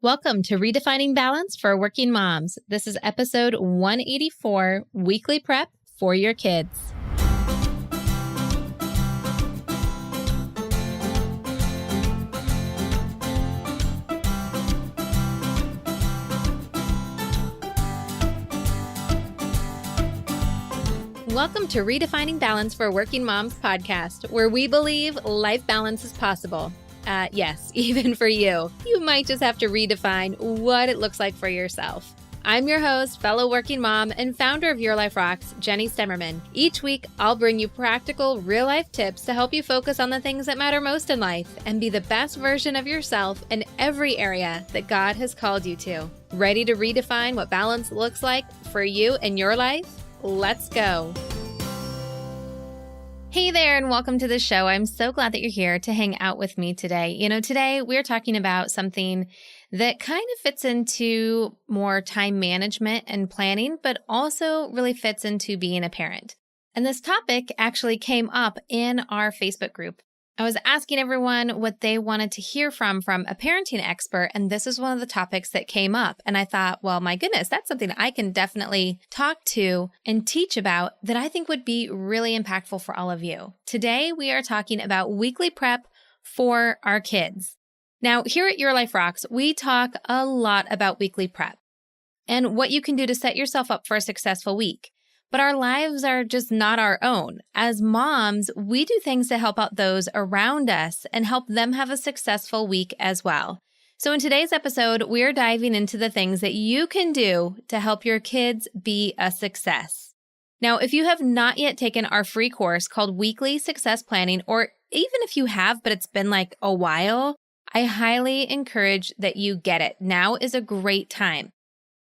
Welcome to Redefining Balance for Working Moms. This is episode 184, Weekly Prep for Your Kids. Welcome to Redefining Balance for Working Moms podcast, where we believe life balance is possible. Yes, even for you. You might just have to redefine what it looks like for yourself. I'm your host, fellow working mom, and founder of Your Life Rocks, Jenny Stemmerman. Each week, I'll bring you practical, real-life tips to help you focus on the things that matter most in life and be the best version of yourself in every area that God has called you to. Ready to redefine what balance looks like for you in your life? Let's go. Hey there, and welcome to the show. I'm so glad that you're here to hang out with me today. Today we're talking about something that kind of fits into more time management and planning, but also really fits into being a parent. And this topic actually came up in our Facebook group. I was asking everyone what they wanted to hear from a parenting expert, and this is one of the topics that came up. And I thought, well, my goodness, that's something I can definitely talk to and teach about that I think would be really impactful for all of you. Today, we are talking about weekly prep for our kids. Now, here at Your Life Rocks, we talk a lot about weekly prep and what you can do to set yourself up for a successful week. But our lives are just not our own. As moms, we do things to help out those around us and help them have a successful week as well. So in today's episode, we're diving into the things that you can do to help your kids be a success. Now, if you have not yet taken our free course called Weekly Success Planning, or even if you have, but it's been like a while, I highly encourage that you get it. Now is a great time.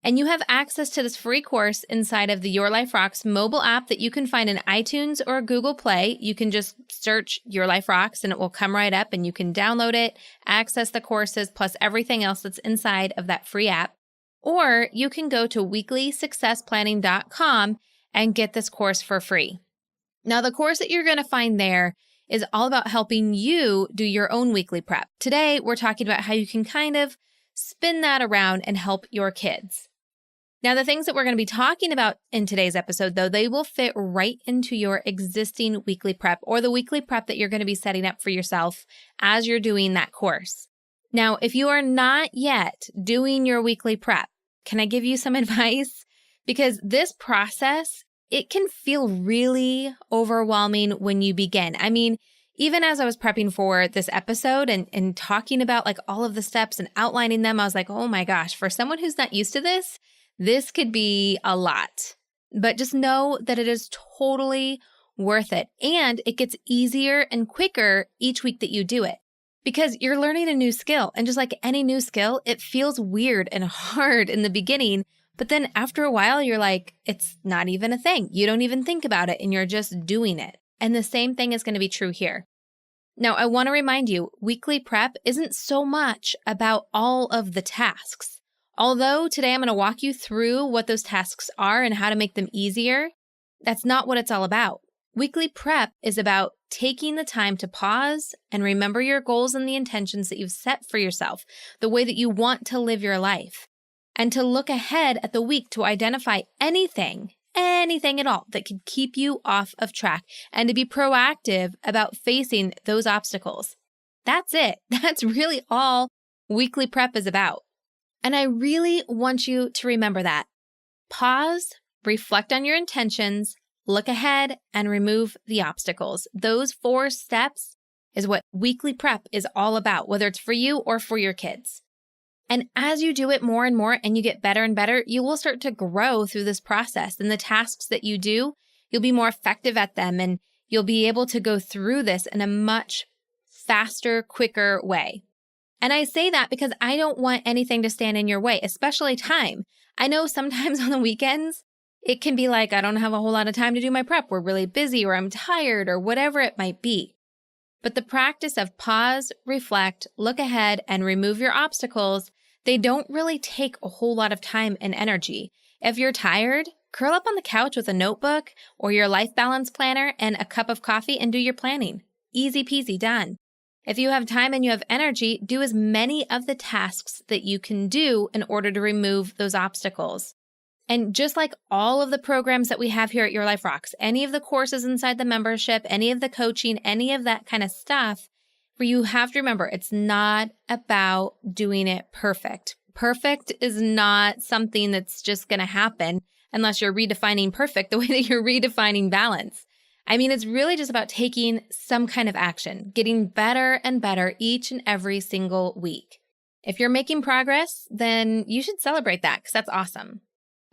And you have access to this free course inside of the Your Life Rocks mobile app that you can find in iTunes or Google Play. You can just search Your Life Rocks and it will come right up and you can download it, access the courses plus everything else that's inside of that free app. Or you can go to weeklysuccessplanning.com and get this course for free. Now, the course that you're going to find there is all about helping you do your own weekly prep. Today, we're talking about how you can kind of spin that around and help your kids. Now, the things that we're going to be talking about in today's episode, though, they will fit right into your existing weekly prep or the weekly prep that you're going to be setting up for yourself as you're doing that course. Now, if you are not yet doing your weekly prep, can I give you some advice? Because this process, it can feel really overwhelming when you begin. I mean, even as I was prepping for this episode and talking about like all of the steps and outlining them, I was like, oh my gosh, for someone who's not used to this could be a lot. But just know that it is totally worth it. And it gets easier and quicker each week that you do it because you're learning a new skill. And just like any new skill, it feels weird and hard in the beginning. But then after a while, you're like, it's not even a thing. You don't even think about it and you're just doing it. And the same thing is going to be true here. Now, I want to remind you, weekly prep isn't so much about all of the tasks. Although today I'm going to walk you through what those tasks are and how to make them easier, that's not what it's all about. Weekly prep is about taking the time to pause and remember your goals and the intentions that you've set for yourself, the way that you want to live your life, and to look ahead at the week to identify anything at all that could keep you off of track and to be proactive about facing those obstacles. That's it. That's really all weekly prep is about. And I really want you to remember that. Pause, reflect on your intentions, look ahead, and remove the obstacles. Those 4 steps is what weekly prep is all about, whether it's for you or for your kids. And as you do it more and more and you get better and better, you will start to grow through this process. And the tasks that you do, you'll be more effective at them and you'll be able to go through this in a much faster, quicker way. And I say that because I don't want anything to stand in your way, especially time. I know sometimes on the weekends, it can be like, I don't have a whole lot of time to do my prep. We're really busy or I'm tired or whatever it might be. But the practice of pause, reflect, look ahead, and remove your obstacles, they don't really take a whole lot of time and energy. If you're tired, curl up on the couch with a notebook or your life balance planner and a cup of coffee and do your planning. Easy peasy, done. If you have time and you have energy, do as many of the tasks that you can do in order to remove those obstacles. And just like all of the programs that we have here at Your Life Rocks, any of the courses inside the membership, any of the coaching, any of that kind of stuff, where you have to remember, it's not about doing it perfect. Perfect is not something that's just going to happen unless you're redefining perfect the way that you're redefining balance. I mean, it's really just about taking some kind of action, getting better and better each and every single week. If you're making progress, then you should celebrate that because that's awesome.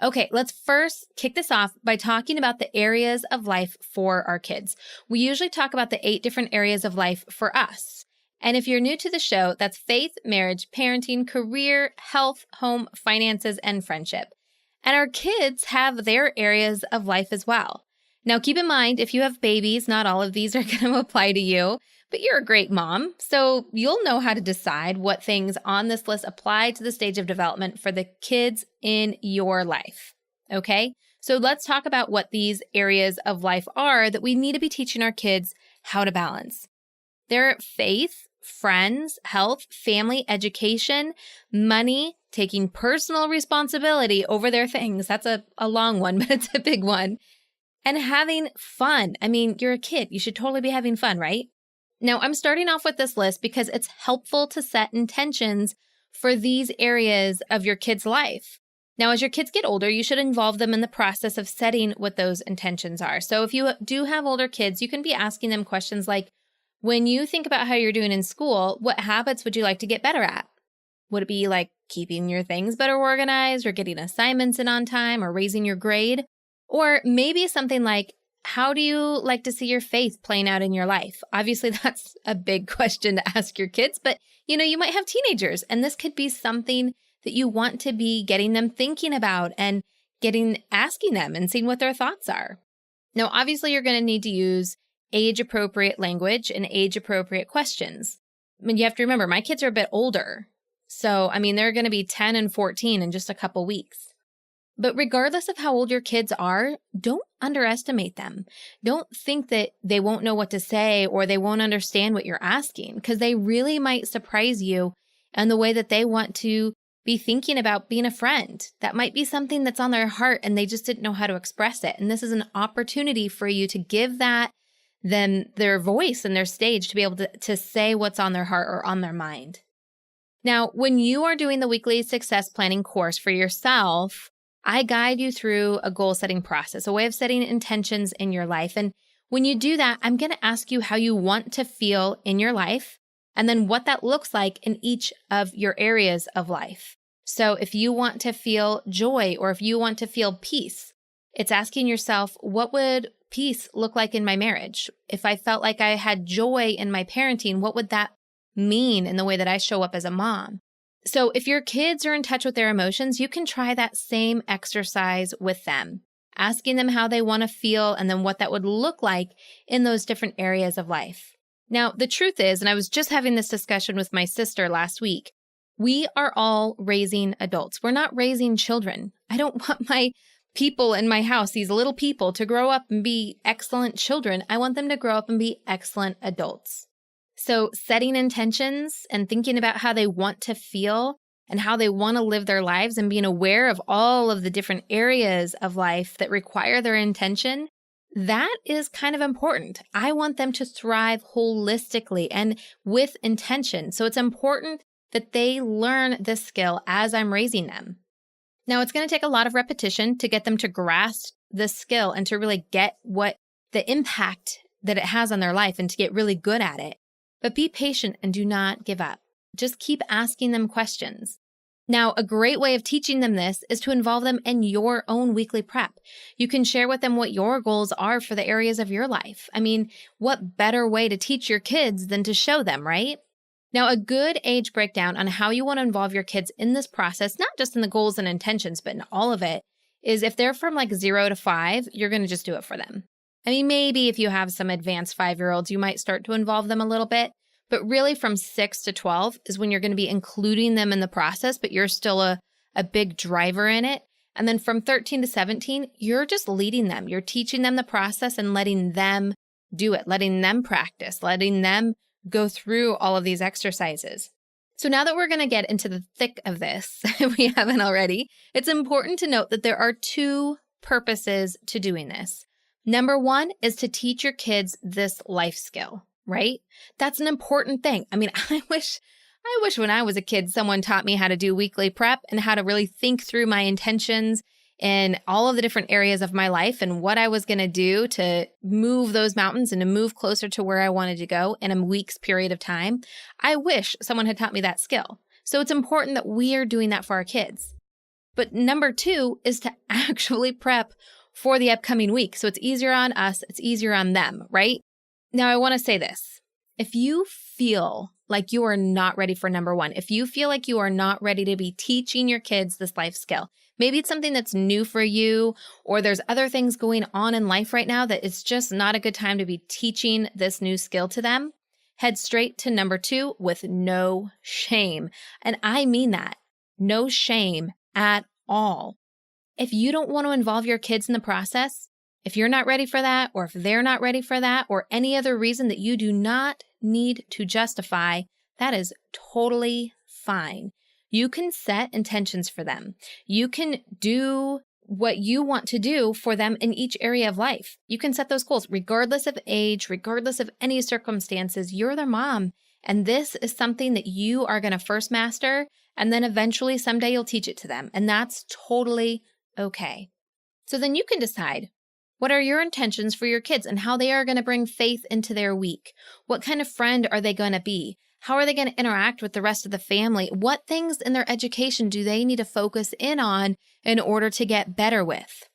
Okay, let's first kick this off by talking about the areas of life for our kids. We usually talk about the 8 different areas of life for us. And if you're new to the show, that's faith, marriage, parenting, career, health, home, finances, and friendship. And our kids have their areas of life as well. Now, keep in mind, if you have babies, not all of these are going to apply to you, but you're a great mom, so you'll know how to decide what things on this list apply to the stage of development for the kids in your life, okay? So let's talk about what these areas of life are that we need to be teaching our kids how to balance. They're faith, friends, health, family, education, money, taking personal responsibility over their things. That's a long one, but it's a big one. And having fun. I mean, you're a kid. You should totally be having fun, right? Now, I'm starting off with this list because it's helpful to set intentions for these areas of your kid's life. Now, as your kids get older, you should involve them in the process of setting what those intentions are. So if you do have older kids, you can be asking them questions like, when you think about how you're doing in school, what habits would you like to get better at? Would it be like keeping your things better organized or getting assignments in on time or raising your grade? Or maybe something like, how do you like to see your faith playing out in your life? Obviously, that's a big question to ask your kids, but you might have teenagers, and this could be something that you want to be getting them thinking about and asking them and seeing what their thoughts are. Now, obviously, you're going to need to use age-appropriate language and age-appropriate questions. I mean, you have to remember, my kids are a bit older. So, I mean, they're going to be 10 and 14 in just a couple weeks. But regardless of how old your kids are, don't underestimate them. Don't think that they won't know what to say or they won't understand what you're asking, because they really might surprise you in the way that they want to be thinking about being a friend. That might be something that's on their heart and they just didn't know how to express it. And this is an opportunity for you to give them their voice and their stage to be able to say what's on their heart or on their mind. Now, when you are doing the weekly success planning course for yourself, I guide you through a goal setting process, a way of setting intentions in your life. And when you do that, I'm going to ask you how you want to feel in your life and then what that looks like in each of your areas of life. So if you want to feel joy or if you want to feel peace, it's asking yourself, what would peace look like in my marriage? If I felt like I had joy in my parenting, what would that mean in the way that I show up as a mom? So if your kids are in touch with their emotions, you can try that same exercise with them, asking them how they want to feel and then what that would look like in those different areas of life. Now, the truth is, and I was just having this discussion with my sister last week, we are all raising adults. We're not raising children. I don't want my people in my house, these little people, to grow up and be excellent children. I want them to grow up and be excellent adults. So setting intentions and thinking about how they want to feel and how they want to live their lives and being aware of all of the different areas of life that require their intention, that is kind of important. I want them to thrive holistically and with intention. So it's important that they learn this skill as I'm raising them. Now, it's going to take a lot of repetition to get them to grasp this skill and to really get what the impact that it has on their life and to get really good at it. But be patient and do not give up. Just keep asking them questions. Now, a great way of teaching them this is to involve them in your own weekly prep. You can share with them what your goals are for the areas of your life. I mean, what better way to teach your kids than to show them, right? Now, a good age breakdown on how you want to involve your kids in this process, not just in the goals and intentions, but in all of it, is if they're from like 0 to 5, you're going to just do it for them. I mean, maybe if you have some advanced 5-year-olds, you might start to involve them a little bit, but really from 6 to 12 is when you're going to be including them in the process, but you're still a big driver in it. And then from 13 to 17, you're just leading them. You're teaching them the process and letting them do it, letting them practice, letting them go through all of these exercises. So now that we're going to get into the thick of this, if we haven't already, it's important to note that there are two purposes to doing this. Number one is to teach your kids this life skill, right? That's an important thing. I mean, I wish when I was a kid, someone taught me how to do weekly prep and how to really think through my intentions in all of the different areas of my life and what I was going to do to move those mountains and to move closer to where I wanted to go in a week's period of time. I wish someone had taught me that skill. So it's important that we are doing that for our kids. But number two is to actually prep for the upcoming week. So it's easier on us, it's easier on them, right? Now, I want to say this. If you feel like you are not ready for number one, if you feel like you are not ready to be teaching your kids this life skill, maybe it's something that's new for you, or there's other things going on in life right now that it's just not a good time to be teaching this new skill to them, head straight to number two with no shame. And I mean that. No shame at all. If you don't want to involve your kids in the process, if you're not ready for that, or if they're not ready for that, or any other reason that you do not need to justify, that is totally fine. You can set intentions for them. You can do what you want to do for them in each area of life. You can set those goals regardless of age, regardless of any circumstances. You're their mom, and this is something that you are going to first master, and then eventually someday you'll teach it to them, and that's totally okay. So then you can decide, what are your intentions for your kids and how they are going to bring faith into their week? What kind of friend are they going to be? How are they going to interact with the rest of the family? What things in their education do they need to focus in on in order to get better with?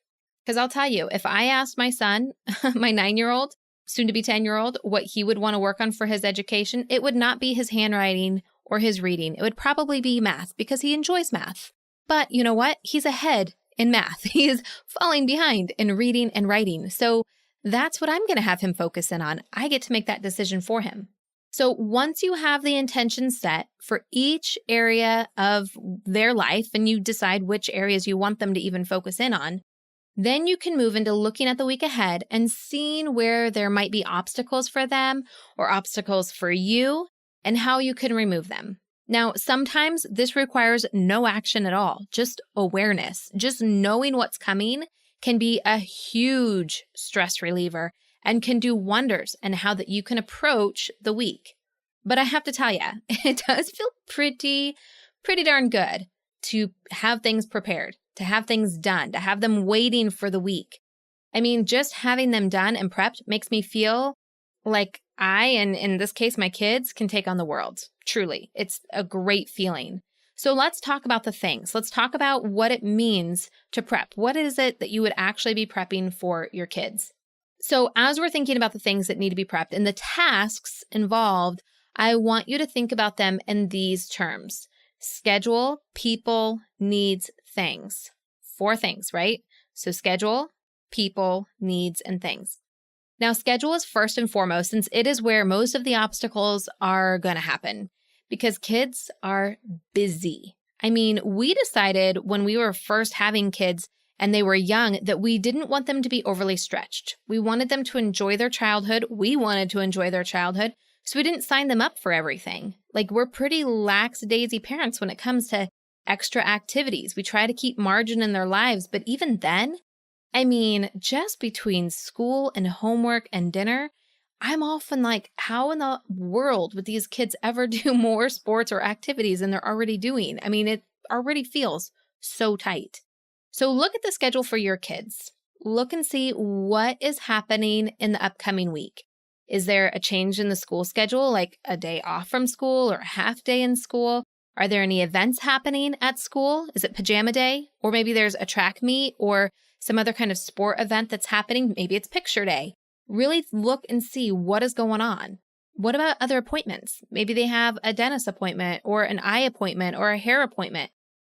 Because I'll tell you, if I asked my son, my 9-year-old, soon to be 10-year-old, what he would want to work on for his education, it would not be his handwriting or his reading. It would probably be math because he enjoys math. But you know what? He's ahead in math. He is falling behind in reading and writing. So that's what I'm going to have him focus in on. I get to make that decision for him. So once you have the intention set for each area of their life and you decide which areas you want them to even focus in on, then you can move into looking at the week ahead and seeing where there might be obstacles for them or obstacles for you and how you can remove them. Now, sometimes this requires no action at all, just awareness. Just knowing what's coming can be a huge stress reliever and can do wonders in how that you can approach the week. But I have to tell you, it does feel pretty darn good to have things prepared, to have things done, to have them waiting for the week. I mean, just having them done and prepped makes me feel like I, and in this case, my kids, can take on the world. Truly, it's a great feeling. So let's talk about the things. Let's talk about what it means to prep. What is it that you would actually be prepping for your kids? So as we're thinking about the things that need to be prepped and the tasks involved, I want you to think about them in these terms: schedule, people, needs, things. 4 things, right? So schedule, people, needs, and things. Now, schedule is first and foremost, since it is where most of the obstacles are going to happen because kids are busy. I mean, we decided when we were first having kids and they were young that we didn't want them to be overly stretched. We wanted them to enjoy their childhood. We wanted to enjoy their childhood. So we didn't sign them up for everything. Like, we're pretty lackadaisy parents when it comes to extra activities. We try to keep margin in their lives, but even then, I mean, just between school and homework and dinner, I'm often like, how in the world would these kids ever do more sports or activities than they're already doing? I mean, it already feels so tight. So look at the schedule for your kids. Look and see what is happening in the upcoming week. Is there a change in the school schedule, like a day off from school or a half day in school? Are there any events happening at school? Is it pajama day? Or maybe there's a track meet or some other kind of sport event that's happening. Maybe it's picture day. Really look and see what is going on. What about other appointments? Maybe they have a dentist appointment or an eye appointment or a hair appointment.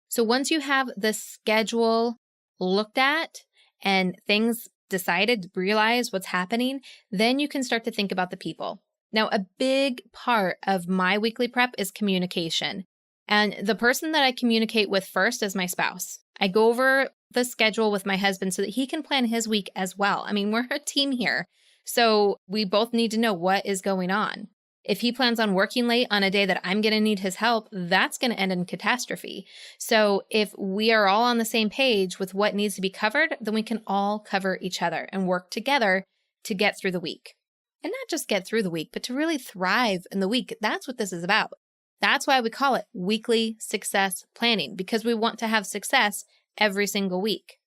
So once you have the schedule looked at and things decided, realize what's happening, then you can start to think about the people. Now, a big part of my weekly prep is communication. And the person that I communicate with first is my spouse. I go over the schedule with my husband so that he can plan his week as well. I mean, we're a team here. So we both need to know what is going on. If he plans on working late on a day that I'm going to need his help, that's going to end in catastrophe. So if we are all on the same page with what needs to be covered, then we can all cover each other and work together to get through the week. And not just get through the week, but to really thrive in the week. That's what this is about. That's why we call it weekly success planning, because we want to have success every single week.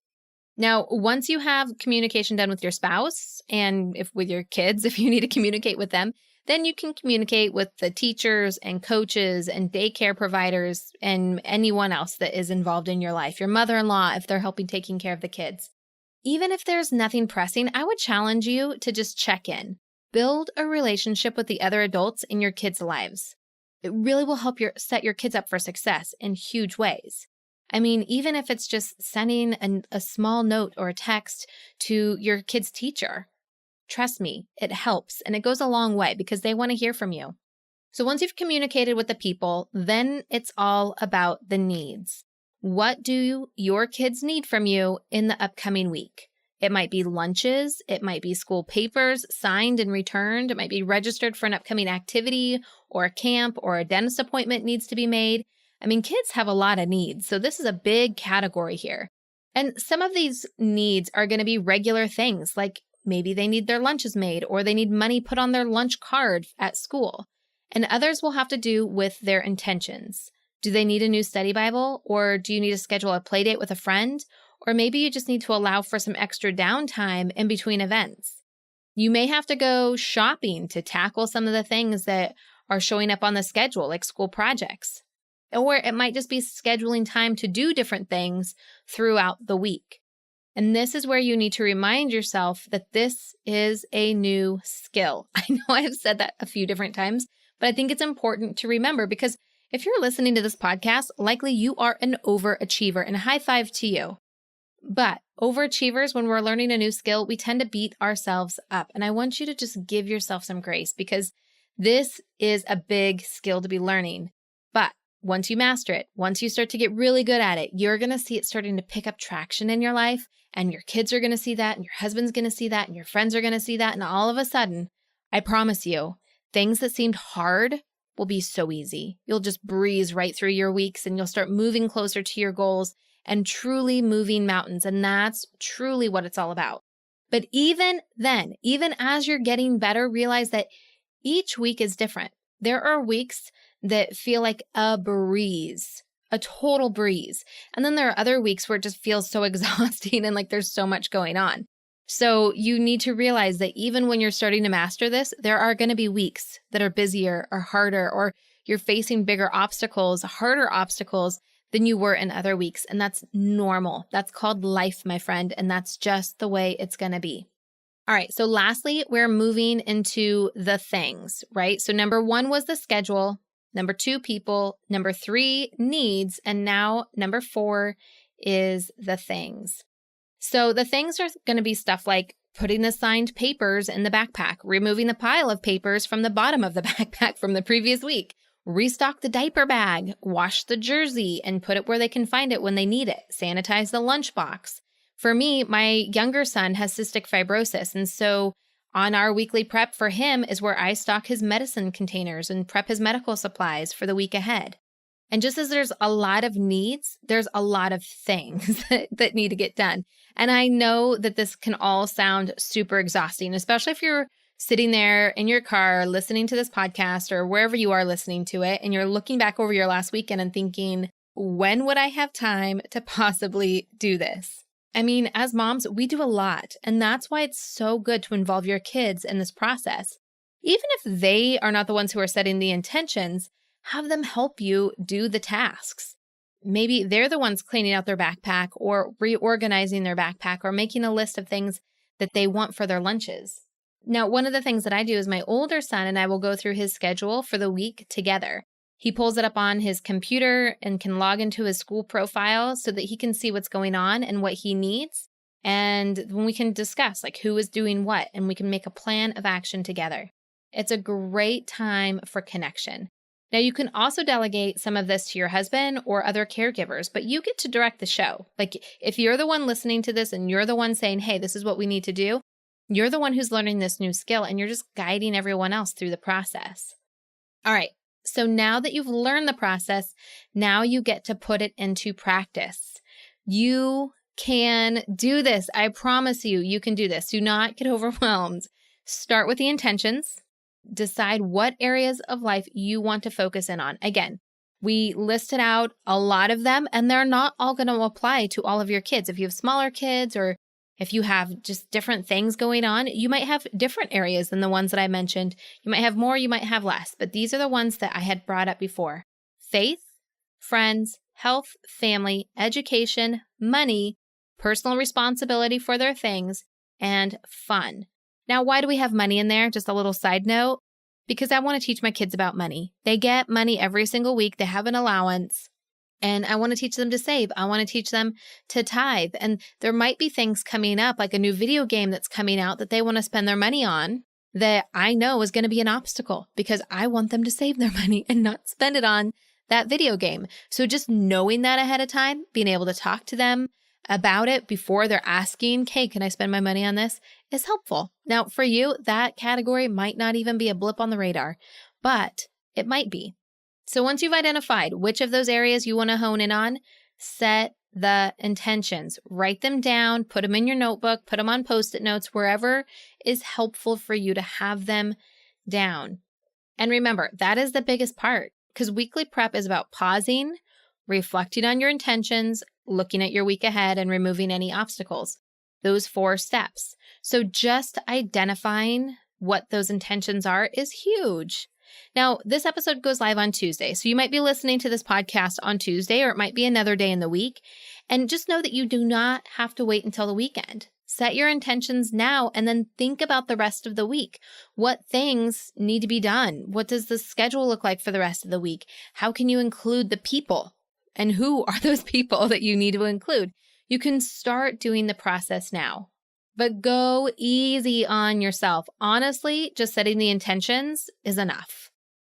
Now, once you have communication done with your spouse and if with your kids, if you need to communicate with them, then you can communicate with the teachers and coaches and daycare providers and anyone else that is involved in your life, your mother-in-law, if they're helping taking care of the kids. Even if there's nothing pressing, I would challenge you to just check in. Build a relationship with the other adults in your kids' lives. It really will help set your kids up for success in huge ways. I mean, even if it's just sending a small note or a text to your kid's teacher, trust me, it helps and it goes a long way because they want to hear from you. So once you've communicated with the people, then it's all about the needs. What do your kids need from you in the upcoming week? It might be lunches, it might be school papers signed and returned, it might be registered for an upcoming activity or a camp or a dentist appointment needs to be made. I mean, kids have a lot of needs, so this is a big category here. And some of these needs are going to be regular things, like maybe they need their lunches made or they need money put on their lunch card at school. And others will have to do with their intentions. Do they need a new study Bible, or do you need to schedule a play date with a friend? Or maybe you just need to allow for some extra downtime in between events. You may have to go shopping to tackle some of the things that are showing up on the schedule, like school projects. Or it might just be scheduling time to do different things throughout the week. And this is where you need to remind yourself that this is a new skill. I know I've said that a few different times, but I think it's important to remember because if you're listening to this podcast, likely you are an overachiever, and a high five to you. But overachievers, when we're learning a new skill, we tend to beat ourselves up. And I want you to just give yourself some grace because this is a big skill to be learning. But once you master it, once you start to get really good at it, you're going to see it starting to pick up traction in your life, and your kids are going to see that, and your husband's going to see that, and your friends are going to see that. And all of a sudden, I promise you, things that seemed hard will be so easy. You'll just breeze right through your weeks and you'll start moving closer to your goals and truly moving mountains. And that's truly what it's all about. But even then, even as you're getting better, realize that each week is different. There are weeks that feel like a breeze, a total breeze. And then there are other weeks where it just feels so exhausting and like there's so much going on. So you need to realize that even when you're starting to master this, there are going to be weeks that are busier or harder, or you're facing bigger obstacles, harder obstacles than you were in other weeks. And that's normal. That's called life, my friend. And that's just the way it's going to be. All right. So lastly, we're moving into the things, right? So number 1 was the schedule. Number 2, people. Number 3, needs. And now number 4 is the things. So the things are going to be stuff like putting the signed papers in the backpack, removing the pile of papers from the bottom of the backpack from the previous week, restock the diaper bag, wash the jersey and put it where they can find it when they need it, sanitize the lunchbox. For me, my younger son has cystic fibrosis, and so on our weekly prep for him is where I stock his medicine containers and prep his medical supplies for the week ahead. And just as there's a lot of needs, there's a lot of things that need to get done. And I know that this can all sound super exhausting, especially if you're sitting there in your car listening to this podcast or wherever you are listening to it, and you're looking back over your last weekend and thinking, when would I have time to possibly do this? I mean, as moms, we do a lot, and that's why it's so good to involve your kids in this process. Even if they are not the ones who are setting the intentions, have them help you do the tasks. Maybe they're the ones cleaning out their backpack or reorganizing their backpack or making a list of things that they want for their lunches. Now, one of the things that I do is my older son and I will go through his schedule for the week together. He pulls it up on his computer and can log into his school profile so that he can see what's going on and what he needs. And when we can discuss like who is doing what, and we can make a plan of action together. It's a great time for connection. Now, you can also delegate some of this to your husband or other caregivers, but you get to direct the show. Like if you're the one listening to this and you're the one saying, hey, this is what we need to do, you're the one who's learning this new skill and you're just guiding everyone else through the process. All right. So now that you've learned the process, now you get to put it into practice. You can do this. I promise you, you can do this. Do not get overwhelmed. Start with the intentions. Decide what areas of life you want to focus in on. Again, we listed out a lot of them, and they're not all going to apply to all of your kids. If you have smaller kids or if you have just different things going on, you might have different areas than the ones that I mentioned. You might have more, you might have less, but these are the ones that I had brought up before. Faith, friends, health, family, education, money, personal responsibility for their things, and fun. Now, why do we have money in there? Just a little side note, because I want to teach my kids about money. They get money every single week. They have an allowance. And I want to teach them to save. I want to teach them to tithe. And there might be things coming up, like a new video game that's coming out that they want to spend their money on that I know is going to be an obstacle because I want them to save their money and not spend it on that video game. So just knowing that ahead of time, being able to talk to them about it before they're asking, hey, can I spend my money on this, is helpful. Now, for you, that category might not even be a blip on the radar, but it might be. So once you've identified which of those areas you want to hone in on, set the intentions. Write them down, put them in your notebook, put them on Post-it notes, wherever is helpful for you to have them down. And remember, that is the biggest part, because weekly prep is about pausing, reflecting on your intentions, looking at your week ahead, and removing any obstacles. Those 4 steps. So just identifying what those intentions are is huge. Now, this episode goes live on Tuesday, so you might be listening to this podcast on Tuesday, or it might be another day in the week. And just know that you do not have to wait until the weekend. Set your intentions now and then think about the rest of the week. What things need to be done? What does the schedule look like for the rest of the week? How can you include the people? And who are those people that you need to include? You can start doing the process now, but go easy on yourself. Honestly, just setting the intentions is enough.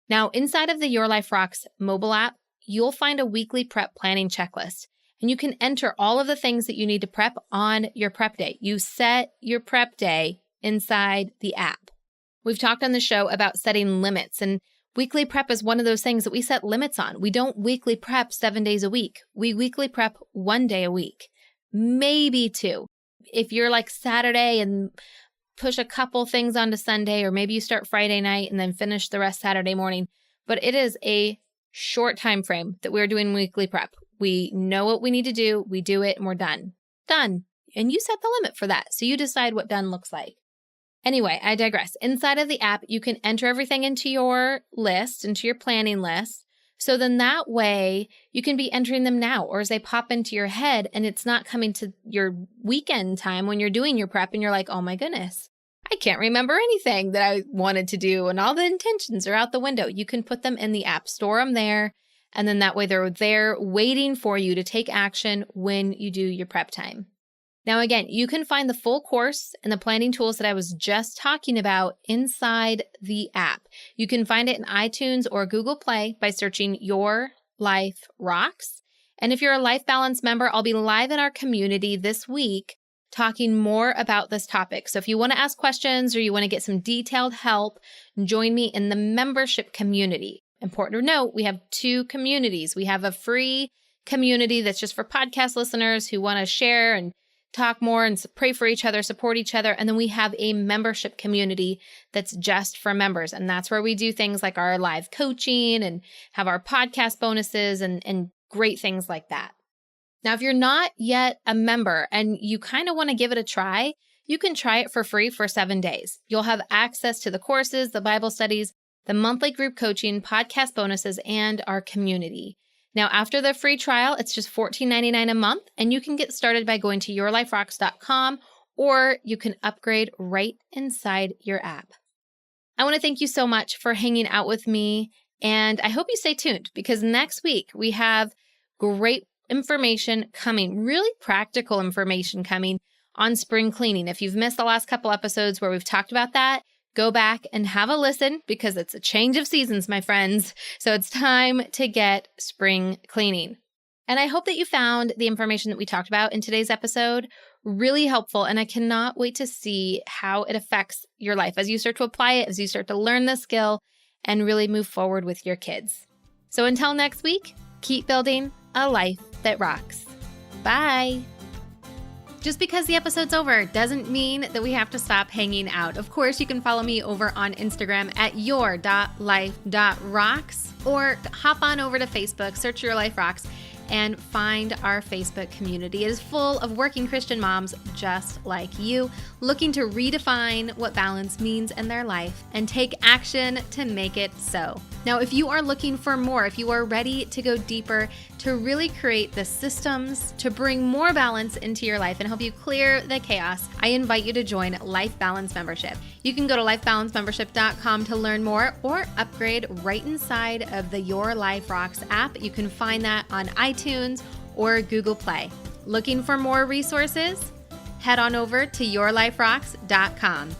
Now, inside of the Your Life Rocks mobile app, you'll find a weekly prep planning checklist, and you can enter all of the things that you need to prep on your prep day. You set your prep day inside the app. We've talked on the show about setting limits, and weekly prep is one of those things that we set limits on. We don't weekly prep 7 days a week. We weekly prep 1 day a week, maybe 2. If you're like Saturday and push a couple things onto Sunday, or maybe you start Friday night and then finish the rest Saturday morning. But it is a short time frame that we're doing weekly prep. We know what we need to do, we do it, and we're done. Done. And you set the limit for that. So you decide what done looks like. Anyway, I digress. Inside of the app, you can enter everything into your list, into your planning list. So then that way you can be entering them now, or as they pop into your head and it's not coming to your weekend time when you're doing your prep and you're like, oh my goodness, I can't remember anything that I wanted to do and all the intentions are out the window. You can put them in the app, store them there, and then that way they're there waiting for you to take action when you do your prep time. Now, again, you can find the full course and the planning tools that I was just talking about inside the app. You can find it in iTunes or Google Play by searching Your Life Rocks. And if you're a Life Balance member, I'll be live in our community this week talking more about this topic. So if you want to ask questions or you want to get some detailed help, join me in the membership community. Important to note, we have 2 communities. We have a free community that's just for podcast listeners who want to share and talk more and pray for each other, support each other. And then we have a membership community that's just for members. And that's where we do things like our live coaching and have our podcast bonuses and great things like that. Now, if you're not yet a member and you kind of want to give it a try, you can try it for free for 7 days. You'll have access to the courses, the Bible studies, the monthly group coaching, podcast bonuses, and our community. Now, after the free trial, it's just $14.99 a month, and you can get started by going to yourliferocks.com, or you can upgrade right inside your app. I want to thank you so much for hanging out with me, and I hope you stay tuned because next week we have great information coming, really practical information coming on spring cleaning. If you've missed the last couple episodes where we've talked about that, go back and have a listen because it's a change of seasons, my friends. So it's time to get spring cleaning. And I hope that you found the information that we talked about in today's episode really helpful. And I cannot wait to see how it affects your life as you start to apply it, as you start to learn the skill and really move forward with your kids. So until next week, keep building a life that rocks. Bye. Just because the episode's over doesn't mean that we have to stop hanging out. Of course, you can follow me over on Instagram at your.life.rocks or hop on over to Facebook, search Your Life Rocks, and find our Facebook community. It is full of working Christian moms just like you, looking to redefine what balance means in their life and take action to make it so. Now, if you are looking for more, if you are ready to go deeper, to really create the systems to bring more balance into your life and help you clear the chaos, I invite you to join Life Balance Membership. You can go to lifebalancemembership.com to learn more or upgrade right inside of the Your Life Rocks app. You can find that on iTunes or Google Play. Looking for more resources? Head on over to yourliferocks.com.